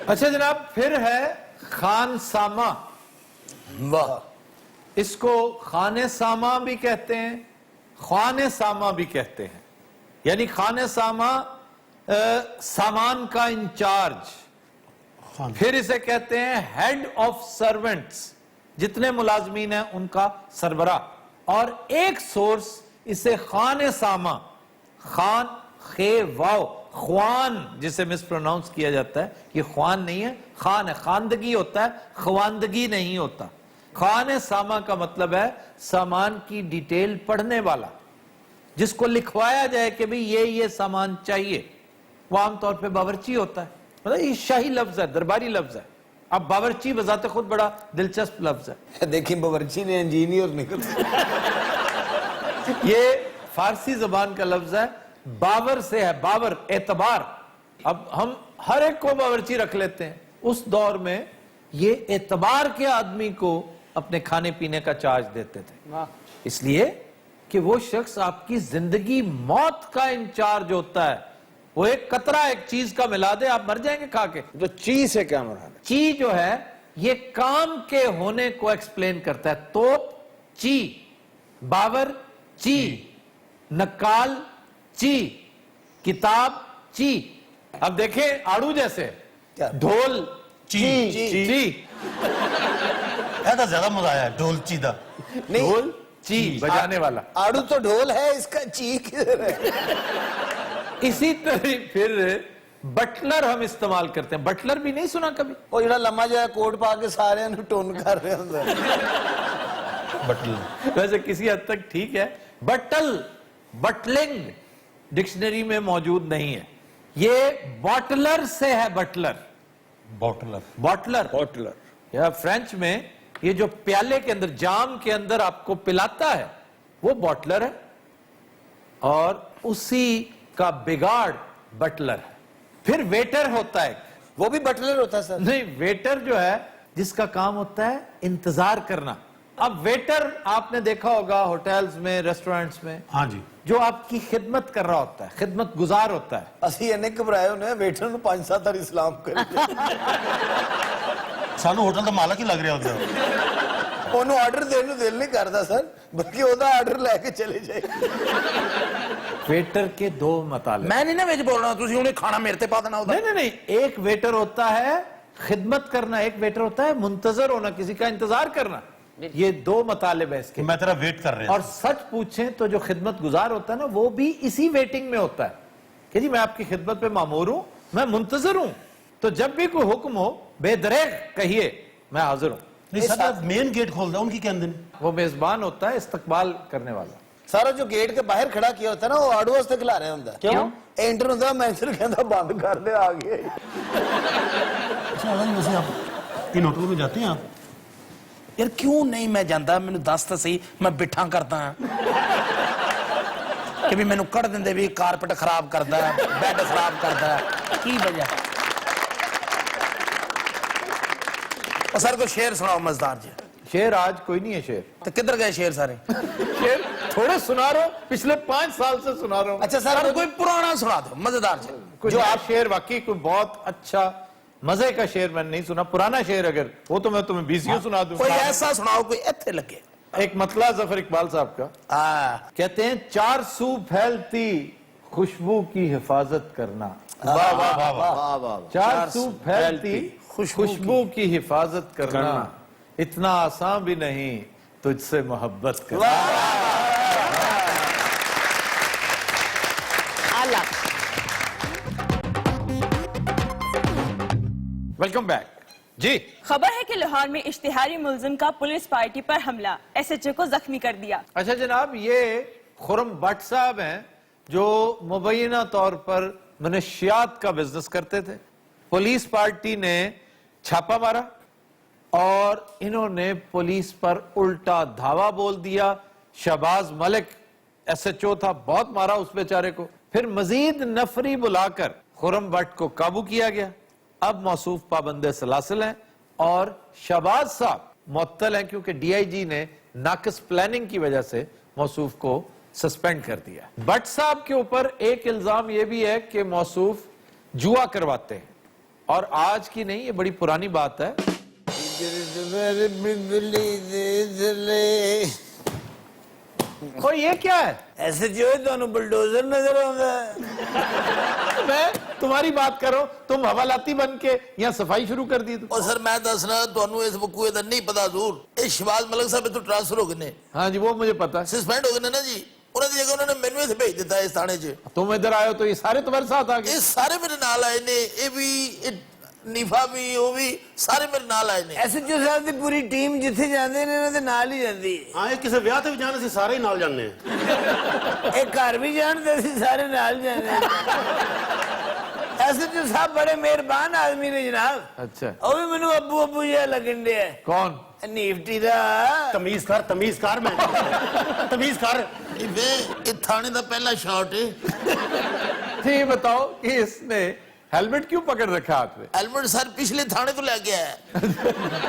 अच्छा जनाब, फिर है खानसामा। वाह। इसको खाने सामा भी कहते हैं, खाने सामा भी कहते हैं। यानी खाने सामा सामान का इंचार्ज। फिर इसे कहते हैं हेड ऑफ सर्वेंट्स, जितने मुलाजमीन हैं उनका सरबराह। और एक सोर्स इसे खाने सामा, खान खे वाव, ख्वान जिसे मिस प्रोनाउंस किया जाता है, ये ख्वान नहीं है, खान है। खानदगी होता है, ख्वानदगी नहीं होता। खाने सामा का मतलब है सामान की डिटेल पढ़ने वाला, जिसको लिखवाया जाए कि भाई ये सामान चाहिए। वो आमतौर पे बावर्ची होता है। मतलब ये शाही लफ्ज है, दरबारी लफ्ज है। अब बावर्ची बजाते खुद बड़ा दिलचस्प लफ्ज है। देखिए, बावर्ची ने इंजीनियर निकल। ये फारसी जबान का लफ्ज है, बावर से है, बावर एतबार। अब हम हर एक को बावर्ची रख लेते हैं। उस दौर में ये एतबार के आदमी को अपने खाने पीने का चार्ज देते थे, इसलिए कि वो शख्स आपकी जिंदगी मौत का इंचार्ज होता है। वो एक कतरा एक चीज का मिला दे, आप मर जाएंगे खा के। तो ची से क्या मुराद है? ची जो है ये काम के होने को एक्सप्लेन करता है। तोप ची, बावर ची, नक्काल ची, किताब ची। अब देखें आड़ू जैसे, ढोल ची, ची। ऐसा ज्यादा मजा आया ढोलची दा। ढोल ची बजाने वाला। आड़ू तो ढोल है, इसका ची किधर है? इसी तरह फिर बटलर हम इस्तेमाल करते हैं। बटलर भी नहीं सुना कभी? वो जड़ा लम्मा जो है कोट पा के सारे टोन कर रहे होंगे। बटल। वैसे किसी हद तक ठीक है। बटल, बटलिंग डिक्शनरी में मौजूद नहीं है। ये बॉटलर से है, बटलर, बॉटलर, बॉटलर, होटलर। या फ्रेंच में ये जो प्याले के अंदर, जाम के अंदर आपको पिलाता है, वो बॉटलर है। और उसी का बिगाड़ बटलर है। फिर वेटर होता है। वो भी बटलर होता है सर? नहीं, वेटर जो है जिसका काम होता है इंतजार करना। अब वेटर आपने देखा होगा होटल्स में, रेस्टोरेंट्स में, हाँ जी, जो आपकी खिदमत कर रहा होता है, खिदमत गुजार होता है। ਅਸੀਂ ਇਹਨੇ ਘਬਰਾਏ ਹੋਣੇ ਵੇਟਰ ਨੂੰ 5-7 ਵਾਰੀ ਸਲਾਮ ਕਰੀਏ। ਸਾਨੂੰ ਹੋਟਲ ਦਾ ਮਾਲਕ ਹੀ ਲੱਗ ਰਿਹਾ ਹੁੰਦਾ। ਉਹਨੂੰ ਆਰਡਰ ਦੇਣ ਨੂੰ ਦਿਲ ਨਹੀਂ ਕਰਦਾ ਸਰ, ਬਲਕਿ ਉਹਦਾ ਆਰਡਰ ਲੈ ਕੇ ਚਲੇ ਜਾਏ। वेटर के दो मताले। ਮੈਂ ਨਹੀਂ ਨਾ ਵਿੱਚ ਬੋਲਣਾ, ਤੁਸੀਂ ਉਹਨੇ ਖਾਣਾ ਮੇਰੇ ਤੇ ਪਾ ਦੇਣਾ ਉਹਦਾ। नहीं नहीं नहीं, एक वेटर होता है खिदमत करना, एक वेटर होता है मुंतजर होना, किसी का इंतजार करना। ये दो मतालिब है इसके। मैं तेरा वेट कर रहा और सच पूछें तो जो खिदमत गुजार होता है ना, वो भी इसी वेटिंग में होता है कि जी मैं आपकी खिदमत पे मामूर हूं, मैं मुंतजर हूं। तो जब भी कोई हुक्म हो बेदरेग कहिए मैं हाजिर हूं। नहीं सर, मेन गेट खोल दो, उनकी क्या अंदर वो मेजबान होता है, इस्तकबाल करने वाला। ਸਾਰਾ ਜੋ ਗੇਟ ਕੇ ਬਾਹਰ ਖੜਾ ਕੀਤਾ ਹੁੰਦਾ ਨਾ, ਉਹ ਆੜੂ ਵਾਸਤੇ ਖਿਲਾ ਰਿਹਾ ਹੁੰਦਾ। ਕਿਉਂ? ਐਂਟਰ ਹੁੰਦਾ, ਮੈਨੇਜਰ ਕਹਿੰਦਾ ਬੰਦ ਕਰ ਦੇ, ਆ गए। अच्छा, वैसे आप इन होटलों में जाते हैं आप? ਯਾਰ ਕਿਉਂ ਨਹੀਂ ਮੈਂ ਜਾਂਦਾ, ਮੈਨੂੰ ਦੱਸ ਤਾਂ ਸਹੀ, ਮੈਂ ਬਿਠਾ ਕਰਦਾ ਹਾਂ ਕਿ ਵੀ ਮੈਨੂੰ ਕੱਢ ਦਿੰਦੇ ਵੀ ਕਾਰਪਟ ਖਰਾਬ ਕਰਦਾ, ਬੈੱਡ ਖਰਾਬ ਕਰਦਾ, ਕੀ ਵਜ੍ਹਾ? ਉਹ ਸਰ ਕੋਈ ਸ਼ੇਰ ਸੁਣਾਓ ਮਜ਼ੇਦਾਰ ਜੀ। शेर आज कोई नहीं है शेर। तो किधर गए शेर सारे? शेर थोड़े सुना रहा हूँ, पिछले 5 साल से सुना रहा हूँ। अच्छा सर कोई पुराना सुना दो मजेदार जी। जो आप शेर वाकई कोई बहुत अच्छा मजे का शेर मैंने नहीं सुना। पुराना शेर अगर वो तो मैं तुम्हें 20 सुना दूं। कोई ऐसा सुनाओ कोई इत्थे लगे। एक मतला जफर इकबाल साहब का कहते हैं, 4 सू फैलती खुशबू की हिफाजत करना। वाह वाह वाह। 4 सू फैलती खुशबू की हिफाजत करना इतना आसान भी नहीं तुझसे मोहब्बत करना। वेलकम बैक जी। खबर है कि लाहौर में इश्तिहारी मुलजिम का पुलिस पार्टी पर हमला, SHO को जख्मी कर दिया। अच्छा जनाब, ये खुरम भट्ट साहब हैं जो मुबैना तौर पर मनशियात का बिजनेस करते थे। पुलिस पार्टी ने छापा मारा और इन्होंने पुलिस पर उल्टा धावा बोल दिया। शहबाज मलिक SHO था, बहुत मारा उस बेचारे को। फिर मजीद नफरी बुलाकर खुरम भट्ट को काबू किया गया। अब मौसूफ पाबंदे सलासिल हैं और शहबाज साहब मुअत्तल हैं क्योंकि DIG ने नाकिस प्लानिंग की वजह से मौसूफ को सस्पेंड कर दिया। भट्ट साहब के ऊपर एक इल्जाम यह भी है कि मौसूफ जुआ करवाते हैं, और आज की नहीं, ये बड़ी पुरानी बात है। और ये क्या है? ऐसे जो है दोनों बुलडोजर नजर आता है। मैं तुम्हारी बात करो, तुम हवालाती बन के यहाँ सफाई शुरू कर दी। और सर मैं दसना ਤੁਹਾਨੂੰ ਇਸ ਵਕੂਏ ਦਾ ਨਹੀਂ ਪਤਾ ਜ਼ਰੂਰ। ਇਹ ਸ਼ਹਬਾਜ਼ ਮਲਿਕ ਸਾਹਿਬ ਤੋਂ ट्रांसफर हो गए ने। हाँ जी, वो मुझे पता है। सस्पेंड हो गए ने ना जी। ਉਹਨਾਂ ਦੀ ਜਗ੍ਹਾ ਉਹਨਾਂ ਨੇ ਮੈਨੂੰ ਇੱਥੇ ਭੇਜ ਦਿੱਤਾ ਇਸ ਥਾਣੇ 'ਚ। तुम इधर आए हो तो ये सारे तुम्हारे साथ आ गए। ਇਹ ਸਾਰੇ ਮੇਰੇ ਨਾਲ ਆਏ ਨੇ, ਇਹ ਵੀ ਨੀਫਾ ਵੀ, ਉਹ ਵੀ ਸਾਰੇ ਮੇਰੇ ਨਾਲ ਆਏ ਨੇ। SHO ਸਾਹਿਬ ਦੀ ਪੂਰੀ ਟੀਮ ਜਿੱਥੇ ਜਾਂਦੇ ਨੇ ਇਹਨਾਂ ਦੇ ਨਾਲ ਹੀ ਜਾਂਦੀ ਹੈ। ਹਾਂ, ਇਹ ਕਿਸੇ ਵਿਆਹ ਤੇ ਵੀ ਜਾਣ ਅਸੀਂ ਸਾਰੇ ਹੀ ਨਾਲ ਜਾਂਦੇ ਆ। ਇਹ ਘਰ ਵੀ ਜਾਣਦੇ ਅਸੀਂ ਸਾਰੇ ਨਾਲ ਜਾਂਦੇ ਆ। SHO ਸਾਹਿਬ ਬੜੇ ਮਿਹਰਬਾਨ ਆਦਮੀ ਨੇ ਜਨਾਬ। अच्छा, ਉਹ ਵੀ ਮੈਨੂੰ ਅੱਬੂ ਅੱਬੂ ਜਿਹਾ ਲੱਗਣ ਡਿਆ। कौन? ਨੀਫਟੀ ਦਾ ਤਮੀਜ਼ ਕਰ ਮੈਂ ਤਮੀਜ਼ ਕਰ। ਇਹ ਥਾਣੇ ਦਾ ਪਹਿਲਾ ਸ਼ਾਟ ਹੈ। ये बताओ कि इसने हेलमेट क्यों पकड़ रखा हाथ में? ਹੈਲਮਟ ਸਰ ਪਿਛਲੇ ਥਾਣੇ ਤੋਂ ਲੈ ਕੇ ਆਇਆ।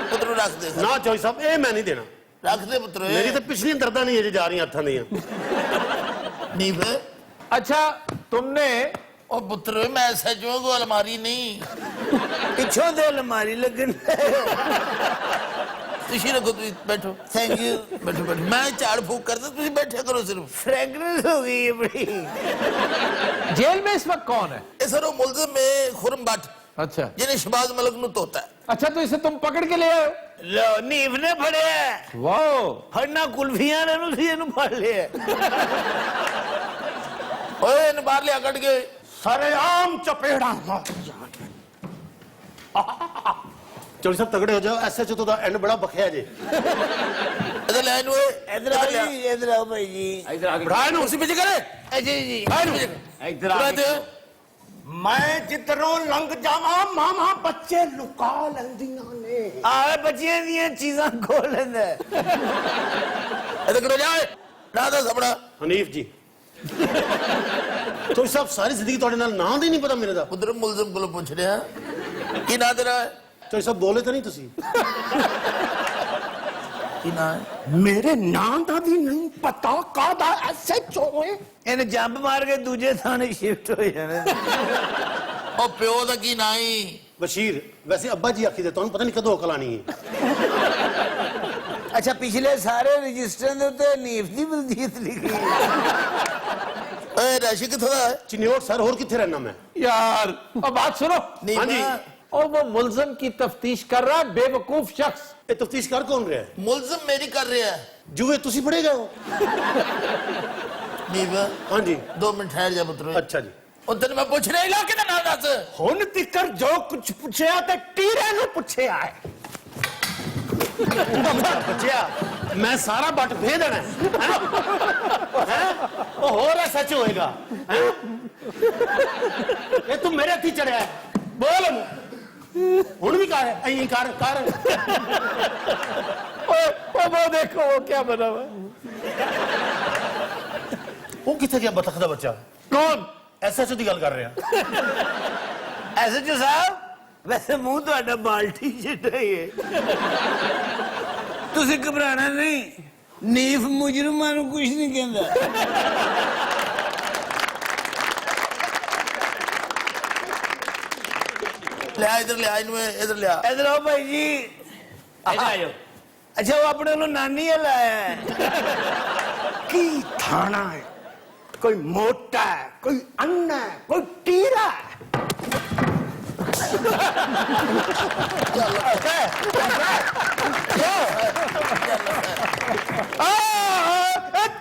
ਪੁੱਤਰੋਂ ਰੱਖ ਦੇ ਨਾ ਚੋਈ ਸਾਹਿਬ, ਇਹ ਮੈਂ ਨਹੀਂ ਦੇਣਾ। ਰੱਖ ਦੇ ਪੁੱਤਰੋਂ। ਮੇਰੀ ਤਾਂ ਪਿਛਲੀਆਂ ਦਰਦਾਂ ਨਹੀਂ ਅਜੇ ਜਾ ਰਹੀਆਂ ਹੱਥਾਂ ਦੀਆਂ। ਨੀਫ अच्छा, तुमने ਉਹ ਪੁੱਤਰੋਂ ਮੈਂ SHO ਕੋ ਅਲਮਾਰੀ ਨਹੀਂ, ਪਿੱਛੋਂ ਦੇ ਅਲਮਾਰੀ ਲੱਗਣ। ਤੁਸੀਂ ਰੱਖੋ, ਤੁਸੀਂ ਬੈਠੋ। Thank you. ਬੈਠੋ ਬੈਠੋ, ਮੈਂ ਝਾੜ ਫੂਕ ਕਰਦਾ, ਤੁਸੀਂ ਬੈਠੇ ਕਰੋ। ਸਿਰਫ ਫ੍ਰੈਗਰੈਂਸ ਹੋ ਗਈ ਹੈ ਬੜੀ। जेल में इस वक्त कौन है? ਇਹ ਸਰ ਉਹ ਮੁਲਜ਼ਮ ਹੈ ਖੁਰਮ ਭੱਟ, अच्छा ਜਿਹਨੇ ਸ਼ਹਬਾਜ਼ ਮਲਿਕ ਨੂੰ ਧੋਤਾ ਹੈ। अच्छा, तो इसे तुम पकड़ के ले आए हो? ਲੋ ਨੀਫ ਨੇ ਫੜਿਆ। वाओ, ਫੜਨਾ ਕੁਲਫੀਆਂ ਨੇ ਨੂੰ ਸੀ, ਇਹਨੂੰ ਫੜ ਲਿਆ। ਓਏ ਇਹਨੂੰ ਬਾਹਰ ਲਿਆ ਕੱਢ ਕੇ। ਸਾਰੇ ਆਮ ਚਪੇੜਾ ਚੋਈ ਸਾਹਿਬ ਤਗੜੇ ਹੋ ਜਾਓ। SHO ਤੋਂ ਦਾ ਐਂਡ ਬੜਾ ਬਖਿਆ ਜੇ। ਇਧਰ ਲੈ ਇਹਨੂੰ। ਇਧਰ ਆ ਜੀ, ਇਧਰ ਆਓ ਭਾਈ ਜੀ। ਇਧਰ ਆ ਕੇ ਬੜਾ ਇਹਨੂੰ ਕੁਰਸੀ ਪਿੱਛੇ ਕਰੇ। ਜੀ ਜੀ ਇੱਧਰ ਆ ਕੇ। ਮੈਂ ਜਿੱਧਰੋਂ ਲੰਘ ਜਾਵਾਂ ਮਾਮਾ ਬੱਚੇ ਲੁਕਾ ਲੈਂਦੀਆਂ ਨੇ। ਆ ਬੱਚਿਆਂ ਦੀਆਂ ਚੀਜ਼ਾਂ ਖੋਲ ਲੈਂਦਾ। ਇਧਰ ਕਰੋ ਜਾ ਨਾ ਦਾ ਸਪੜਾ। ਹਨੀਫ ਜੀ, ਚੋਈ ਸਾਹਿਬ ਸਾਰੀ ਜ਼ਿੰਦਗੀ ਤੁਹਾਡੇ ਨਾਲ ਨਾਂ ਦਾ ਹੀ ਨਹੀਂ ਪਤਾ ਮੇਰੇ ਦਾ। ਉਧਰ ਮੁਲਜ਼ਮ ਕੋਲੋਂ ਪੁੱਛ ਰਿਹਾ ਕੀ ਨਾਂ ਤੇਰਾ? ਚੋਈ ਸਾਹਿਬ ਬੋਲੇ ਤਾਂ ਨਹੀਂ ਤੁਸੀਂ? ਕੀ ਨਾਂ ਹੈ? ਮੇਰੇ ਨਾਂ ਦਾ ਵੀ ਨਹੀਂ ਪਤਾ ਕਾਹਦਾ SHO ਹੈ। ਇਹਨੇ ਜੰਪ ਮਾਰ ਕੇ ਦੂਜੇ ਥਾਣੇ ਸ਼ਿਫਟ ਹੋ ਜਾਣਾ। ਉਹ ਪਿਓ ਦਾ ਕੀ ਨਾਂ ਹੈ? ਬਸ਼ੀਰ। ਵੈਸੇ ਅੱਬਾ ਜੀ ਆਖੀ ਦੇ, ਤੁਹਾਨੂੰ ਪਤਾ ਨਹੀਂ ਕਦੋਂ ਅਕਲ ਆਣੀ ਹੈ। ਅੱਛਾ, ਪਿਛਲੇ ਸਾਰੇ ਰਜਿਸਟਰਾਂ ਦੇ ਉੱਤੇ ਨੀਫ ਦੀ ਬਲਦੀਤ ਲਿਖੀ ਹੈ। ਓਏ ਰਾਸ਼ੀ ਕਿੱਥੋਂ ਦਾ ਹੈ? ਚਿਨਿਓਟ ਸਰ, ਹੋਰ ਕਿੱਥੇ ਰਹਿਣਾ ਮੈਂ? यार अब बात सुनो। नीफा। हाँ जी। और वो मुलजिम की तफ्तीश कर रहा है बेवकूफ शख्स। ਇਹ ਤਫਤੀਸ਼ ਕਰ ਕੌਣ ਰਿਹਾ ਹੈ? ਮੁਲਜ਼ਮ ਮੇਰੀ ਕਰ ਰਿਹਾ ਹੈ। ਜੂਏ ਤੁਸੀਂ ਫੜੇ ਗਏ ਹੋ? ਨੀਫ ਹਾਂਜੀ। 2 ਮਿੰਟ ਠਹਿਰ ਜਾ ਪੁੱਤਰ। ਅੱਛਾ ਜੀ। ਉਹ ਤੈਨੂੰ ਮੈਂ ਪੁੱਛ ਰਿਹਾ ਇਲਾਕੇ ਦਾ ਨਾਮ ਦੱਸ। ਹੁਣ ਤਿੱਕਰ ਜੋ ਕੁਝ ਪੁੱਛਿਆ ਤੇ ਟੀਰੇ ਨੂੰ ਪੁੱਛਿਆ ਹੈ। ਬੱਚਿਆ, ਮੈਂ ਸਾਰਾ ਬੱਟ ਫੇ ਦੇਣਾ ਹੈ। ਉਹ ਹੋਰ ਸੱਚ ਹੋਏਗਾ। ਇਹ ਤੂੰ ਮੇਰੇ ਹੱਥੀ ਚੜਿਆ। ਬੋਲ ਹੁਣ ਵੀ ਕਰ, ਐਂ ਕਰ। वो देखो वो क्या बना हुआ है। वो कितने गया बतख दा बच्चा? कौन? SHO ਦੀ ਗੱਲ ਕਰ ਰਿਹਾ। SHO साहब वैसे मुंह ਤੁਹਾਡਾ ਬਾਲਟੀ ਜਿਹਾ ਹੀ ਹੈ। ਤੁਸੀਂ ਘਬਰਾਣਾ ਨਹੀਂ, ਨੀਫ ਮੁਜਰਮਾਂ ਨੂੰ ਕੁਝ ਨਹੀਂ ਕਹਿੰਦਾ। ਲਿਆ ਇਧਰ ਲਿਆ ਇਹਨੂੰ, ਇਧਰ ਲਿਆ, ਇਧਰ ਆਓ ਭਾਈ ਜੀ, ਇਧਰ ਆਇਓ। ਅੱਛਾ ਉਹ ਆਪਣੇ ਨੂੰ ਨਾਨੀ ਹੈ ਲਾਇਆ ਹੈ। की थाना है, कोई मोटा है, कोई अन्ना है, कोई टीरा है।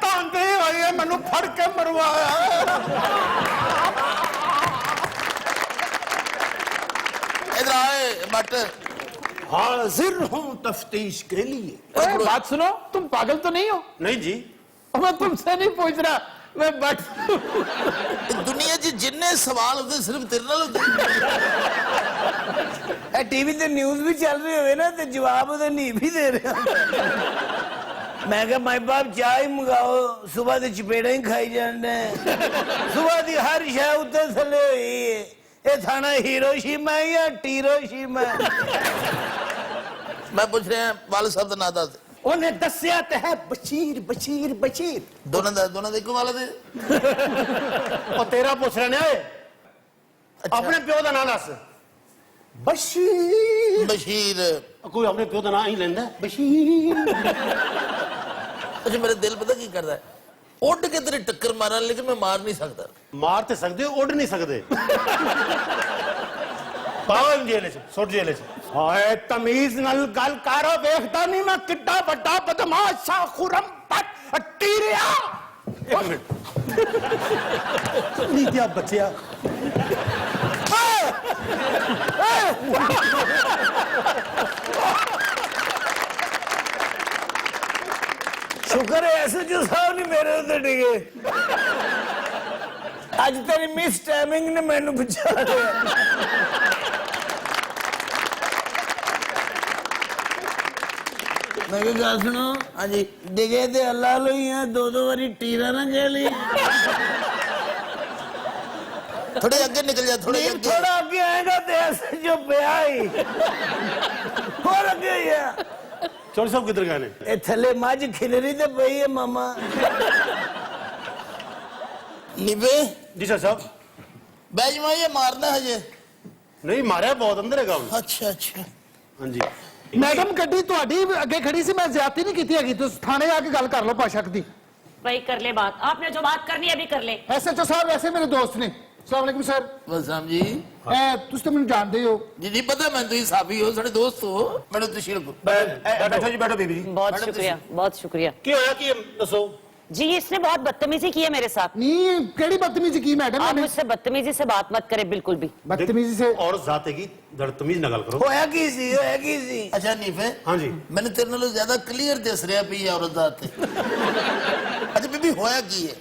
तांदे होई है, मैनू फड़ के मरवाया। इधर आए बट हाजिर हूँ तफ्तीश के लिए। बात सुनो, तुम पागल तो नहीं हो? नहीं जी, मैं तुमसे नहीं पूछ रहा, मैं बट दुनिया च जिन्ने सवाल होते सिर्फ तेरे नाल होते। टीवी ते न्यूज़ भी चल रही होवे ना ते जवाब ओदे नहीं भी दे रहे। मैं कहा माई बाप चाय ही मंगाओ, सुबह दे चपेड़ा ही खाई जाने, सुबह दी हर शय उत्ते थल्ले होई है। ये थाना हिरोशिमा है या टीरोशिमा? मैं पूछ रहा वाले साहब दा नाम दस। उन्हें दस्या ते है बशीर बशीर बशीर। दोनों दा इको वाले दे। ਉਹ ਤੇਰਾ ਪੁੱਛ ਰਹੇ ਨੇ ਓਏ। ਆਪਣੇ ਪਿਓ ਦਾ ਨਾਂ ਦੱਸ। बशीर बशीर। ਕੋਈ ਆਪਣੇ ਪਿਓ ਦਾ ਨਾਂ ਹੀ ਲੈਂਦਾ ਹੈ? ਬਸ਼ੀਰ। अच्छा मेरे दिल पता की करता है, उड़ के तेरी टक्कर मारा लेकिन मैं मार नहीं सकता। ਮਾਰ ਤੇ ਸਕਦੇ ਹੋ, ਉੱਡ ਨਹੀਂ ਸਕਦੇ। ਪਾਓ ਇਹਨੂੰ ਜੇਲ੍ਹ 'ਚ, ਸੁੱਟ ਜੇਲ੍ਹ 'ਚ। हाय तमीज नल गल करो, देखता नहीं मैं कितना बड़ा बदमाश सा खुरम पट टीरिया। ਇੱਕ ਮਿੰਟ ਨਹੀਂ ਦਿਆ ਬੱਚਿਆ। शुक्र है SHO साहब नहीं मेरे उत्ते डिगे। आज तेरी मिस टाइमिंग ने मैनू बचा लिया। मैं क्या सुनो, हाँ जी डिगे ते अल्लाह लो ही है, दो बारी टीरा ना कह ली। थोड़े आगे निकल जा, थोड़े आगे। थोड़ा आगे आएगा तो SHO पे आई और आगे या ਚੌੜੀ ਸਾਹਿਬ ਕਿੱਧਰ ਗਏ ਨੇ? ए थले मज खिलरी ते पई है मामा। निबे ਜੀ ਸਰ ਸਾਹਿਬ। बैजमा ये मारना है जे। ਨਹੀਂ ਮਾਰਿਆ ਬਹੁਤ, ਅੰਦਰ ਹੈਗਾ ਹੁਣ। अच्छा अच्छा। ਹਾਂਜੀ मैडम गड्डी ਤੁਹਾਡੀ ਅੱਗੇ खड़ी सी, मैं ज्यादती नहीं की हैगी, तुम थाने आके गल कर लो भाषा दी। भाई कर ले बात, आपने जो बात करनी है अभी कर ले। SHO साहब वैसे मेरे दोस्त ने। अस्सलाम वालेकुम सर। बस साहब जी ਤੁਸੀਂ ਤਾਂ ਮੈਨੂੰ ਜਾਣਦੇ ਹੋ। जी जी पता मैं तुम साफी हो, साढ़े दोस्त हो। मैडम तशरीफ ਬੈਠੋ ਜੀ, ਬੈਠੋ ਬੀਬੀ ਜੀ। बहुत शुक्रिया, बहुत शुक्रिया। ਕੀ ਹੋਇਆ, ਕੀ ਦੱਸੋ? जी इसने बहुत बदतमीजी की है मेरे साथ। नहीं ਕਿਹੜੀ ਬਦਤਮੀਜ਼ੀ ਕੀ मैडम आप ने? मुझसे बदतमीजी से बात मत करे बिल्कुल भी। बदतमीजी से ਔਰਤ ਜ਼ਾਤ ਹੈਗੀ, ਤਮੀਜ਼ ਨਾਲ ਗੱਲ ਕਰੋ। होया की सी, होया की सी। अच्छा नीफे ਹਾਂਜੀ मैंने तेरे नालों ज्यादा क्लियर दस रहा पई औरत दा ते। अच्छा बीबी होया की है?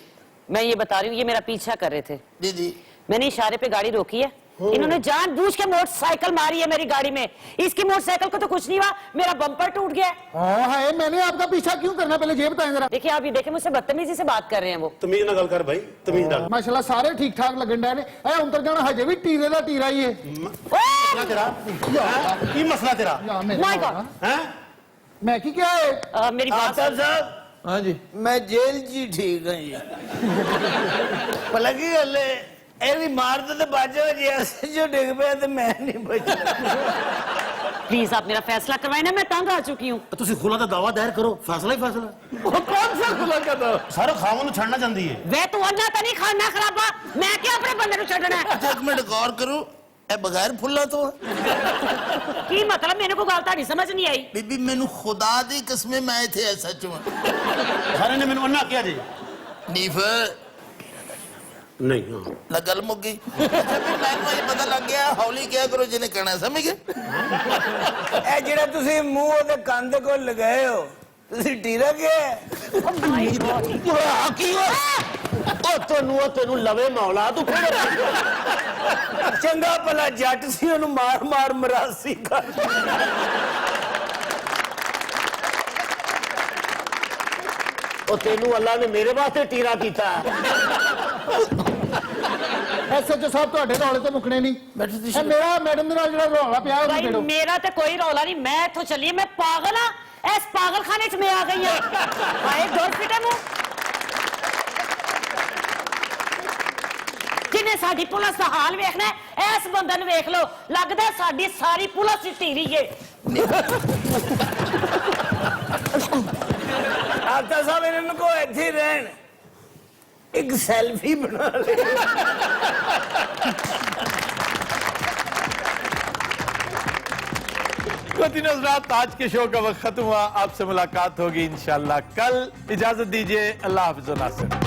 मैं ये बता रही हूँ, ये मेरा पीछा कर रहे थे, जी जी। मैंने इशारे पे गाड़ी रोकी है, इन्होंने जानबूझ के मोटरसाइकिल मारी है मेरी गाड़ी में। इसकी मोटरसाइकिल को तो कुछ नहीं हुआ, मेरा बम्पर टूट गया। हाँ है, मैंने आपका पीछा क्यों करना, पहले ये बताएं जरा। देखिए आप ये देखें, मुझसे बदतमीजी से बात कर रहे हैं वो। ਤਮੀਜ਼ ਨਾਲ ਗੱਲ ਕਰ ਭਾਈ, ਤਮੀਜ਼ ਨਾਲ। माशाल्लाह सारे ठीक ठाक लगन डे ने। ए उतर जाना हजे भी टीरे दा टीरा ही है। ਮਸਲਾ ਤੇਰਾ ਕੀ ਮਸਲਾ ਤੇਰਾ या मेरे My God। मौला। ਹੈ? मैं की क्या है? मेरी बात आफताब साहब हाँ जी मैं जेल जी ठीक है जी। भला की गल है, एदी मार तो बाजो जी SHO डिग पे तो मैं नहीं बचा। प्लीज आप मेरा फैसला करवाए ना, मैं तंग आ चुकी हूँ। ਤੁਸੀਂ ਖੁਲਾ ਦਾ ਦਾਵਾ ਦਾਇਰ ਕਰੋ, ਫੈਸਲਾ ਹੀ ਫੈਸਲਾ। कौन सा खुला का दो? ਸਾਰੇ ਖਾਵਾਂ ਨੂੰ ਛੱਡਣਾ ਚਾਹੁੰਦੀ ਹੈ। वे तू अन्ना तो नहीं खाना खराबा, मैं क्या अपने बंदे को छड़ना है? अच्छा एक मिनट गौर करो, ए बगैर फुल्ला तो की मतलब मेरे को गल ताड़ी समझ नहीं आई। बीबी मैनू खुदा दी कसमें मैं इथे SHO ਸਾਰੇ ਨੇ ਮੈਨੂੰ ਅੰਨਾ ਕਿਹਾ ਜੀ। नीफ ਨਹੀਂ ਹਾਂ ना गल मुक गई। अच्छा भी मैनू ये पता लग गया, हौली क्या करो जिन्हें कहना है, समझ गए? ए जेड़ा तुसी मुंह ओदे कान दे कोल लगाए हो, तुसी टीरा के ਤੈਨੂੰ ਲਵੇ ਮੌਲਾ, ਤੂੰ चंगा भला जट सी, ओनू मार मार मरासी कर। ਉਹ ਤੈਨੂੰ ਅੱਲਾ ਨੇ ਮੇਰੇ ਵਾਸਤੇ ਟੀਰਾ ਕੀਤਾ ਐਸਐਚਓ ਸਾਹਿਬ ਤੁਹਾਡੇ ਰੌਲੇ ਤੋਂ ਮੁੱਕਣੇ ਨਹੀਂ ਇਹ ਮੇਰਾ ਮੈਡਮ ਦੇ ਨਾਲ ਜਿਹੜਾ ਰੌਲਾ ਪਿਆ ਉਹ भाई ਛੇੜੋ मेरा तो कोई रौला नहीं, मैं इथों चली, मैं पागल हाँ, इस पागलखाने च मैं आ गई हाँ। हाय दौड़ फिटे मुंह जिन्हें साडी पुलिस का हाल वेखना है, इस बंदे नूं वेख लो, लगदा है साडी सारी पुलिस ही ढीरी है। ਆਫਤਾ ਸਾਹਿਬ ਇਹਨਾਂ ਕੋ ਇੱਥੇ ਰਹਿਣ ਇੱਕ ਸੈਲਫੀ ਬਣਾ ਲੈ ख़वातीन हज़रात, आज के शो का वक्त खत्म हुआ। आपसे मुलाकात होगी इंशाल्लाह कल। इजाजत दीजिए, अल्लाह हाफ़िज़ व नासिर।